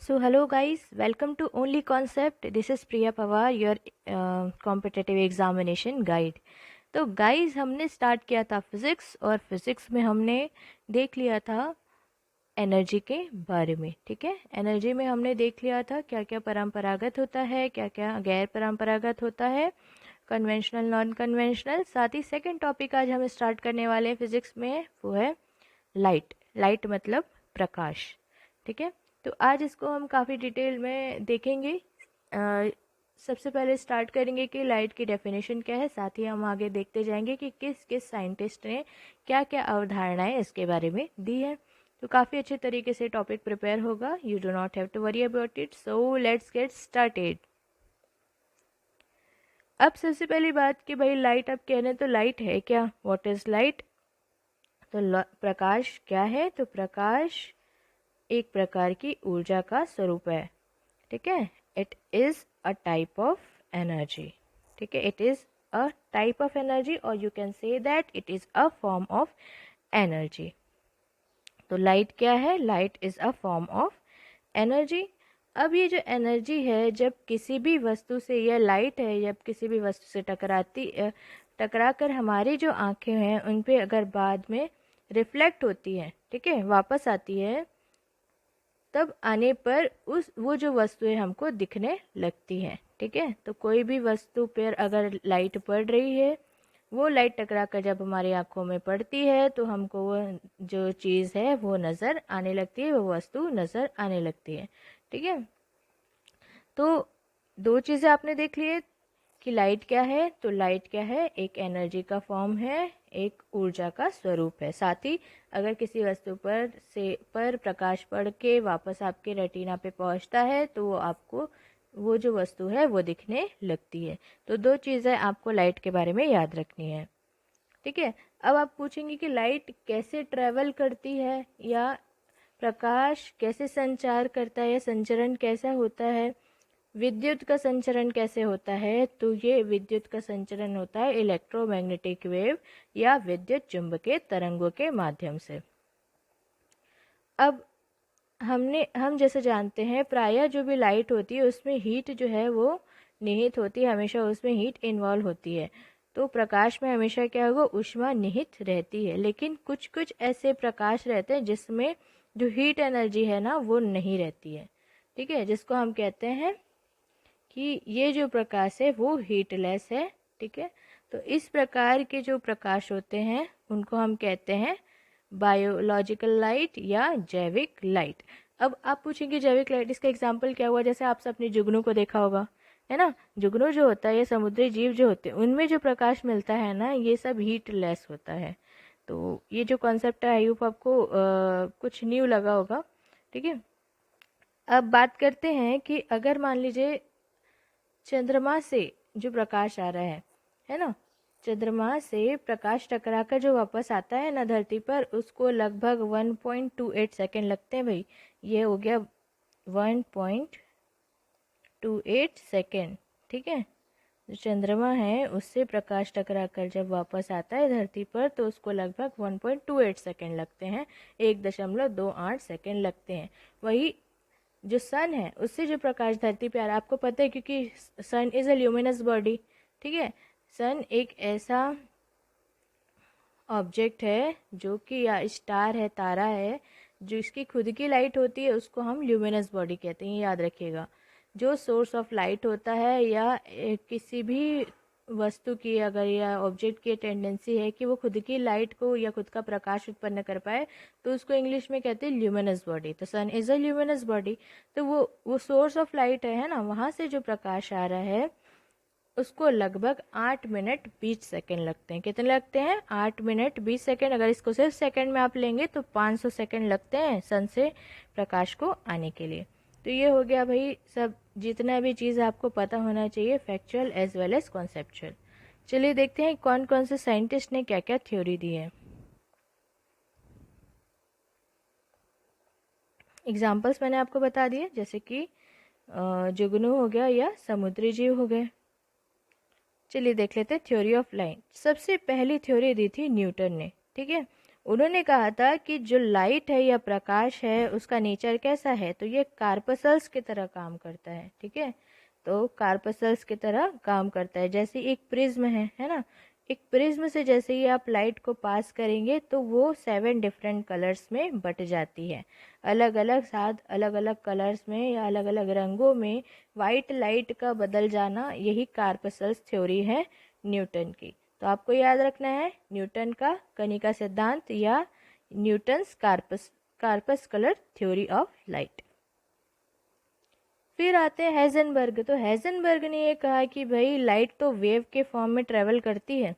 So hello guys, welcome to Only Concept. This is Priya Pawar, your competitive examination guide. तो guys हमने start किया था physics और physics में हमने देख लिया था एनर्जी के बारे में। ठीक है, एनर्जी में हमने देख लिया था क्या क्या परंपरागत होता है, क्या क्या गैर परंपरागत होता है, कन्वेंशनल नॉन कन्वेंशनल। साथ ही सेकंड टॉपिक आज हम स्टार्ट करने वाले हैं फिज़िक्स में, वो है लाइट। लाइट मतलब प्रकाश। ठीक है, तो आज इसको हम काफ़ी डिटेल में देखेंगे। सबसे पहले स्टार्ट करेंगे कि लाइट की डेफिनेशन क्या है, साथ ही हम आगे देखते जाएंगे कि किस किस साइंटिस्ट ने क्या क्या अवधारणाएं इसके बारे में दी है। तो काफ़ी अच्छे तरीके से टॉपिक प्रिपेयर होगा, you do not have to worry about it. So let's get started. अब सबसे पहली बात कि भाई लाइट, अब कहने तो लाइट है क्या, व्हाट इज़ लाइट। तो प्रकाश क्या है, तो प्रकाश एक प्रकार की ऊर्जा का स्वरूप है। ठीक है, it is a type of energy. ठीक है, it is a type of energy और you can say that it is a form of energy. तो लाइट क्या है, light is a form of energy. अब ये जो एनर्जी है जब किसी भी वस्तु से, यह लाइट है जब किसी भी वस्तु से टकरा कर हमारी जो आंखें हैं उन पे अगर बाद में रिफ्लेक्ट होती है, ठीक है, वापस आती है, तब आने पर वो जो वस्तुएं हमको दिखने लगती हैं। ठीक है, तो कोई भी वस्तु पर अगर लाइट पड़ रही है, वो लाइट टकरा कर जब हमारी आंखों में पड़ती है तो हमको वो जो चीज़ है वो नज़र आने लगती है, वो वस्तु नज़र आने लगती है। ठीक है, तो दो चीज़ें आपने देख ली कि लाइट क्या है। तो लाइट क्या है, एक एनर्जी का फॉर्म है, एक ऊर्जा का स्वरूप है। साथ ही अगर किसी वस्तु पर प्रकाश पड़ के वापस आपके रेटिना पे पहुंचता है तो वो आपको वो जो वस्तु है वो दिखने लगती है। तो दो चीज़ें आपको लाइट के बारे में याद रखनी है। ठीक है, अब आप पूछेंगे कि लाइट कैसे ट्रेवल करती है, या प्रकाश कैसे संचार करता है, या संचरण कैसा होता है, विद्युत का संचरण कैसे होता है। तो ये विद्युत का संचरण होता है इलेक्ट्रोमैग्नेटिक वेव या विद्युत चुंबकीय तरंगों के माध्यम से। अब हम जैसे जानते हैं प्रायः जो भी लाइट होती है उसमें हीट जो है वो निहित होती है, हमेशा उसमें हीट इन्वॉल्व होती है। तो प्रकाश में हमेशा क्या होगा, ऊष्मा निहित रहती है। लेकिन कुछ कुछ ऐसे प्रकाश रहते हैं जिसमें जो हीट एनर्जी है ना वो नहीं रहती है। ठीक है, जिसको हम कहते हैं कि ये जो प्रकाश है वो हीटलेस है। ठीक है, तो इस प्रकार के जो प्रकाश होते हैं उनको हम कहते हैं बायोलॉजिकल लाइट या जैविक लाइट। अब आप पूछेंगे जैविक लाइट, इसका एग्जांपल क्या हुआ। जैसे आप सबने जुगनू को देखा होगा, है ना। जुगनू जो होता है, ये समुद्री जीव जो होते हैं, उनमें जो प्रकाश मिलता है ना, ये सब हीटलेस होता है। तो ये जो कॉन्सेप्ट है आई होप आपको कुछ न्यू लगा होगा। ठीक है, अब बात करते हैं कि अगर मान लीजिए चंद्रमा से जो प्रकाश आ रहा है ना, चंद्रमा से प्रकाश टकरा कर जो वापस आता है ना धरती पर, उसको लगभग 1.28 सेकेंड लगते हैं भाई। ये हो गया 1.28 सेकेंड। ठीक है, जो चंद्रमा है उससे प्रकाश टकरा कर जब वापस आता है धरती पर तो उसको लगभग 1.28 सेकेंड लगते हैं, 1.28 सेकेंड लगते हैं। वही जो सन है उससे जो प्रकाश धरती पे आ रहा है, आपको पता है क्योंकि सन इज अ ल्यूमिनस बॉडी। ठीक है, सन एक ऐसा ऑब्जेक्ट है जो कि, या स्टार है, तारा है, जो इसकी खुद की लाइट होती है उसको हम ल्यूमिनस बॉडी कहते हैं, याद रखिएगा। जो सोर्स ऑफ लाइट होता है या किसी भी वस्तु की अगर या ऑब्जेक्ट की टेंडेंसी है कि वो खुद की लाइट को या खुद का प्रकाश उत्पन्न कर पाए, तो उसको इंग्लिश में कहते हैं ल्यूमिनस बॉडी। तो सन इज अ ल्यूमिनस बॉडी। तो वो सोर्स ऑफ लाइट है ना, वहाँ से जो प्रकाश आ रहा है उसको लगभग 8 मिनट 20 सेकेंड लगते हैं। कितने लगते हैं, 8 मिनट 20 सेकेंड। अगर इसको सिर्फ सेकेंड में आप लेंगे तो 500 सेकेंड लगते हैं सन से प्रकाश को आने के लिए। तो ये हो गया भाई सब जितना भी चीज़ आपको पता होना चाहिए, factual as well as conceptual. चलिए देखते हैं कौन कौन से साइंटिस्ट ने क्या क्या थ्योरी दी है। एग्जाम्पल्स मैंने आपको बता दिए, जैसे कि जुगनू हो गया या समुद्री जीव हो गए। चलिए देख लेते हैं थ्योरी ऑफ लाइट। सबसे पहली थ्योरी दी थी न्यूटन ने। ठीक है, उन्होंने कहा था कि जो लाइट है या प्रकाश है उसका नेचर कैसा है, तो ये कार्पसल्स की तरह काम करता है। ठीक है, तो कार्पसल्स की तरह काम करता है, जैसे एक प्रिज्म है ना। एक प्रिज्म से जैसे ही आप लाइट को पास करेंगे तो वो 7 डिफरेंट कलर्स में बट जाती है, अलग अलग साथ अलग अलग कलर्स में या अलग अलग रंगों में वाइट लाइट का बदल जाना, यही कार्पसल्स थ्योरी है न्यूटन की। तो आपको याद रखना है न्यूटन का कनिका सिद्धांत या Newton's corpus colour theory of light. फिर आते हैं हेजनबर्ग। तो हेजनबर्ग ने ये कहा कि भाई लाइट तो वेव के फॉर्म में ट्रेवल करती है।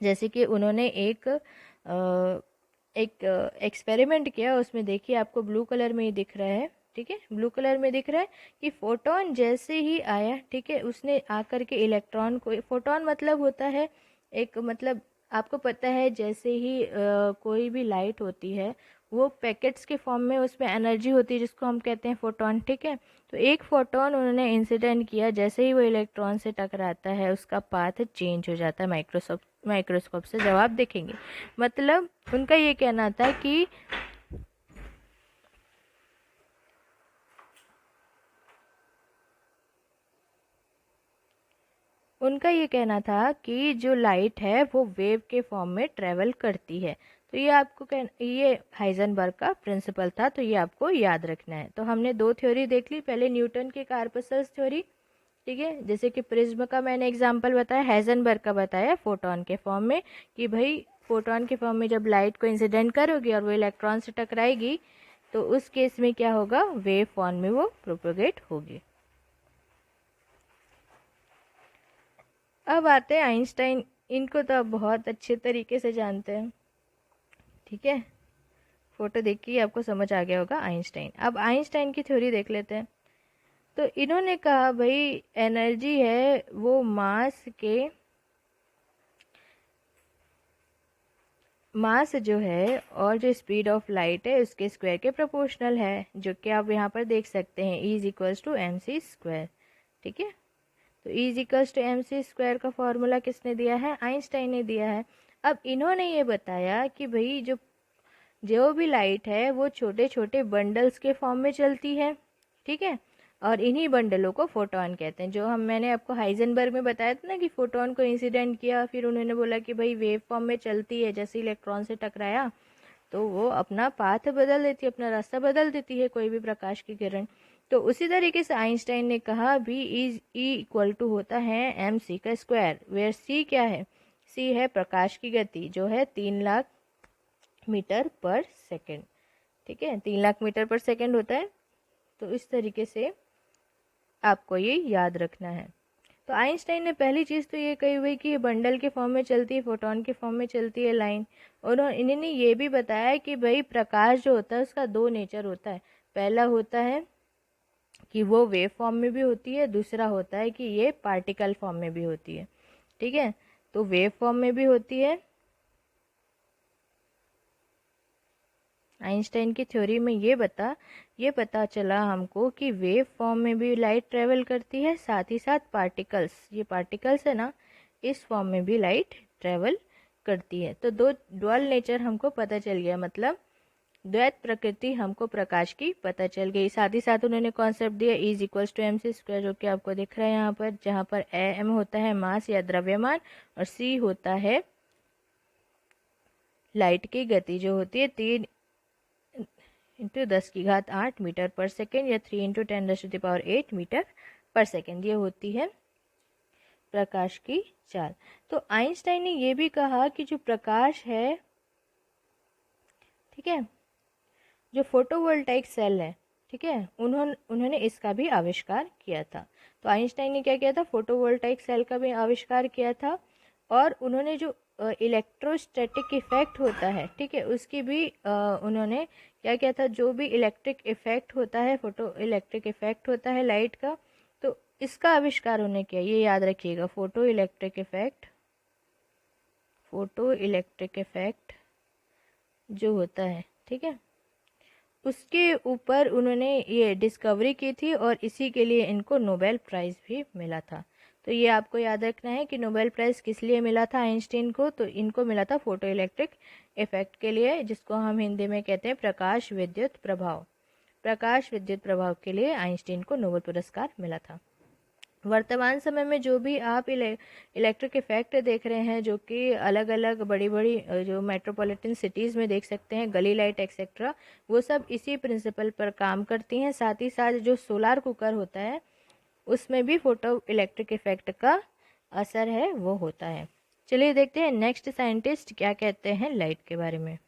जैसे कि उन्होंने एक एक्सपेरिमेंट किया, उसमें देखिए आपको ब्लू कलर में ही दिख रहा है। ठीक है, ब्लू कलर में दिख रहा है कि फोटोन जैसे ही आया, ठीक है, उसने आकर के इलेक्ट्रॉन को, फोटोन मतलब होता है एक, मतलब आपको पता है जैसे ही कोई भी लाइट होती है वो पैकेट्स के फॉर्म में उसमें एनर्जी होती है जिसको हम कहते हैं फोटोन। ठीक है, तो एक फोटोन उन्होंने इंसिडेंट किया, जैसे ही वो इलेक्ट्रॉन से टकराता है उसका पाथ चेंज हो जाता है। माइक्रोस्कोप से जब आप देखेंगे, मतलब उनका ये कहना था कि जो लाइट है वो वेव के फॉर्म में ट्रेवल करती है। तो ये आपको ये हाइजेनबर्ग का प्रिंसिपल था, तो ये आपको याद रखना है। तो हमने 2 थ्योरी देख ली, पहले न्यूटन की कार्पसल्स थ्योरी, ठीक है, जैसे कि प्रिज्म का मैंने एग्जांपल बताया, हाइजेनबर्ग का बताया फोटोन के फॉर्म में, कि भाई फोटोन के फॉर्म में जब लाइट को इंसिडेंट करोगी और वो इलेक्ट्रॉन से टकराएगी तो उस केस में क्या होगा, वेव फॉर्म में वो प्रोपेगेट होगी। अब आते हैं आइंस्टाइन। इनको तो आप बहुत अच्छे तरीके से जानते हैं। ठीक है, फोटो देख के आपको समझ आ गया होगा आइंस्टाइन। अब आइंस्टाइन की थ्योरी देख लेते हैं। तो इन्होंने कहा भाई एनर्जी है वो मास जो है और जो स्पीड ऑफ लाइट है उसके स्क्वायर के प्रोपोर्शनल है, जो कि आप यहाँ पर देख सकते हैं, E equals to M C square. ठीक है, तो E equals to M C square का फॉर्मूला किसने दिया है, आइंस्टाइन ने दिया है। अब इन्होंने ये बताया कि भाई जो भी लाइट है वो छोटे छोटे बंडल्स के फॉर्म में चलती है। ठीक है, और इन्हीं बंडलों को फोटोन कहते हैं। जो मैंने आपको हाइजेनबर्ग में बताया था ना कि फोटोन को इंसिडेंट किया, फिर उन्होंने बोला कि भाई वेव फॉर्म में चलती है, जैसे इलेक्ट्रॉन से टकराया तो वो अपना पाथ बदल देती है, अपना रास्ता बदल देती है कोई भी प्रकाश की किरण। तो उसी तरीके से आइंस्टाइन ने कहा भी इज ई इक्वल टू होता है एम सी का स्क्वायर, वेयर सी क्या है, सी है प्रकाश की गति जो है 3 लाख मीटर पर सेकेंड। ठीक है, 3 लाख मीटर पर सेकेंड होता है। तो इस तरीके से आपको ये याद रखना है। तो आइंस्टाइन ने पहली चीज़ तो ये कही हुई कि ये बंडल के फॉर्म में चलती है, फोटोन के फॉर्म में चलती है लाइन। और इन्होंने ये भी बताया कि भाई प्रकाश जो होता है उसका 2 नेचर होता है। पहला होता है कि वो वेव फॉर्म में भी होती है, दूसरा होता है कि ये पार्टिकल फॉर्म में भी होती है। ठीक है, तो वेव फॉर्म में भी होती है। आइंस्टाइन की थ्योरी में ये पता चला हमको कि वेव फॉर्म में भी लाइट ट्रेवल करती है, साथ ही साथ ये पार्टिकल्स है ना, इस फॉर्म में भी लाइट ट्रेवल करती है। तो 2 ड्यूअल नेचर हमको पता चल गया, मतलब द्वैत प्रकृति हमको प्रकाश की पता चल गई। साथ ही साथ उन्होंने कॉन्सेप्ट दिया E equals to M C square, जो कि आपको दिख रहा है यहाँ पर, जहाँ पर एम होता है मास या द्रव्यमान और सी होता है लाइट की गति, जो होती है 3 इंटू 10⁸ मीटर पर सेकेंड या 3 इंटू 10⁸ मीटर पर सेकेंड, ये होती है प्रकाश की चाल। तो आइंस्टाइन ने ये भी कहा कि जो प्रकाश है, ठीक है, जो फोटोवोल्टाइक सेल है, ठीक है, उन्होंने इसका भी आविष्कार किया था। तो आइंस्टाइन ने क्या किया था, फोटोवोल्टाइक सेल का भी आविष्कार किया था। और उन्होंने जो इलेक्ट्रोस्टैटिक इफेक्ट होता है, ठीक है, उसकी भी उन्होंने क्या किया था, जो भी इलेक्ट्रिक इफेक्ट होता है, फोटो इलेक्ट्रिक इफेक्ट होता है लाइट का, तो इसका आविष्कार उन्होंने किया। ये याद रखिएगा, फोटो इलेक्ट्रिक इफेक्ट जो होता है, ठीक है, उसके ऊपर उन्होंने ये डिस्कवरी की थी और इसी के लिए इनको नोबेल प्राइज़ भी मिला था। तो ये आपको याद रखना है कि नोबेल प्राइज़ किस लिए मिला था आइंस्टीन को, तो इनको मिला था फोटो इलेक्ट्रिक इफेक्ट के लिए, जिसको हम हिंदी में कहते हैं प्रकाश विद्युत प्रभाव। प्रकाश विद्युत प्रभाव के लिए आइंस्टीन को नोबेल पुरस्कार मिला था। वर्तमान समय में जो भी आप इलेक्ट्रिक इफेक्ट देख रहे हैं, जो कि अलग अलग बड़ी बड़ी जो मेट्रोपॉलिटन सिटीज़ में देख सकते हैं, गली लाइट एक्सेट्रा, वो सब इसी प्रिंसिपल पर काम करती हैं। साथ ही साथ जो सोलार कुकर होता है उसमें भी फोटो इलेक्ट्रिक इफेक्ट का असर है वो होता है। चलिए देखते हैं नेक्स्ट साइंटिस्ट क्या कहते हैं लाइट के बारे में।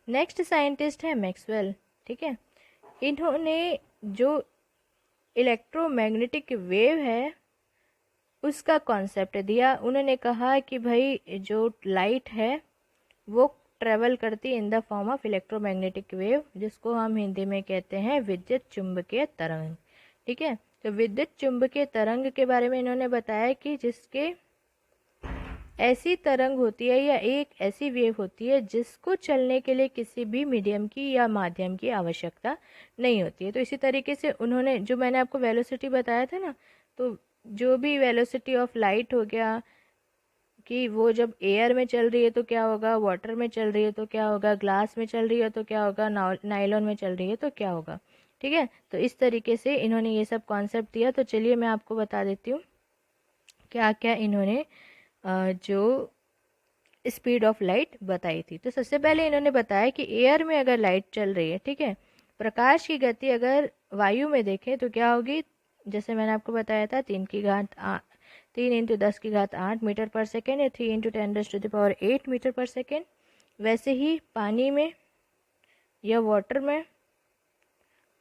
नेक्स्ट साइंटिस्ट है मैक्सवेल। ठीक है, इन्होंने जो इलेक्ट्रोमैग्नेटिक वेव है उसका कॉन्सेप्ट दिया। उन्होंने कहा कि भाई जो लाइट है वो ट्रेवल करती in the form of electromagnetic wave, जिसको हम हिंदी में कहते हैं विद्युत चुंबकीय तरंग। ठीक है, तो विद्युत चुंबकीय तरंग के बारे में इन्होंने बताया कि जिसके ऐसी तरंग होती है या एक ऐसी वेव होती है जिसको चलने के लिए किसी भी मीडियम की या माध्यम की आवश्यकता नहीं होती है। तो इसी तरीके से उन्होंने जो मैंने आपको वेलोसिटी बताया था ना, तो जो भी वेलोसिटी ऑफ लाइट हो गया कि वो जब एयर में चल रही है तो क्या होगा, वाटर में चल रही है तो क्या होगा, ग्लास में चल रही है तो क्या होगा, नायलॉन में चल रही है तो क्या होगा। ठीक है, तो इस तरीके से इन्होंने ये सब कॉन्सेप्ट दिया। तो चलिए मैं आपको बता देती हूँ क्या क्या इन्होंने जो स्पीड ऑफ लाइट बताई थी। तो सबसे पहले इन्होंने बताया कि एयर में अगर लाइट चल रही है, ठीक है, प्रकाश की गति अगर वायु में देखें तो क्या होगी, जैसे मैंने आपको बताया था 3 × 10⁸ मीटर पर सेकेंड या 3 × 10⁸ मीटर पर सेकेंड। वैसे ही पानी में या वाटर में,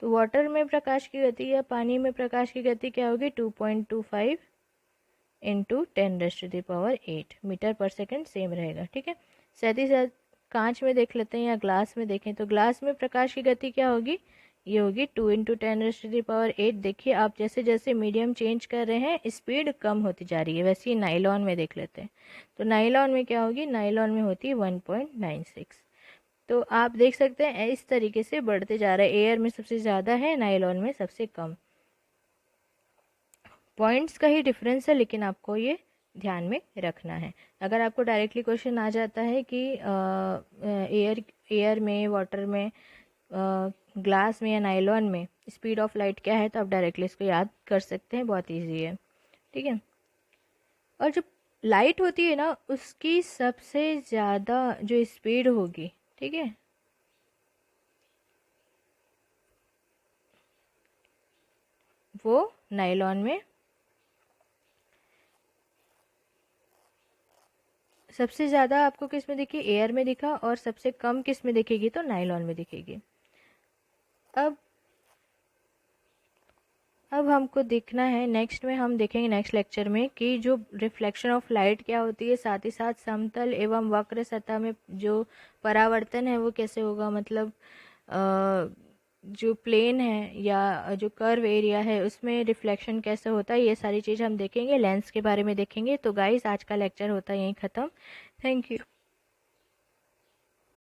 तो वाटर में प्रकाश की गति या पानी में प्रकाश की गति क्या होगी, 2.25 × 10⁸ मीटर पर सेकेंड सेम रहेगा। ठीक है, साथ ही साथ कांच में देख लेते हैं या ग्लास में देखें तो ग्लास में प्रकाश की गति क्या होगी, ये होगी 2 × 10⁸। देखिए आप जैसे जैसे मीडियम चेंज कर रहे हैं स्पीड कम होती जा रही है। वैसे ही नाइलॉन में देख लेते हैं, तो नाइलॉन में क्या होगी, नाइलॉन में होती है 1.96। तो आप देख सकते हैं इस तरीके से बढ़ते जा रहा है। एयर में सबसे ज़्यादा है, नाइलॉन में सबसे कम। पॉइंट्स का ही डिफरेंस है, लेकिन आपको ये ध्यान में रखना है। अगर आपको डायरेक्टली क्वेश्चन आ जाता है कि एयर में, वाटर में, ग्लास में या नाइलॉन में स्पीड ऑफ लाइट क्या है, तो आप डायरेक्टली इसको याद कर सकते हैं, बहुत इजी है। ठीक है, और जो लाइट होती है ना उसकी सबसे ज़्यादा जो स्पीड होगी, ठीक है, वो नाइलॉन में सबसे ज़्यादा आपको किस में दिखी, एयर में दिखा, और सबसे कम किस में दिखेगी, तो नाइलॉन में दिखेगी। अब हमको देखना है, नेक्स्ट में हम देखेंगे नेक्स्ट लेक्चर में कि जो रिफ्लेक्शन ऑफ लाइट क्या होती है, साथ ही साथ समतल एवं वक्र सतह में जो परावर्तन है वो कैसे होगा, मतलब जो प्लेन है या जो कर्व एरिया है उसमें रिफ्लेक्शन कैसे होता है, ये सारी चीज़ हम देखेंगे। लेंस के बारे में देखेंगे। तो गाइस आज का लेक्चर होता है यहीं ख़त्म। Thank you.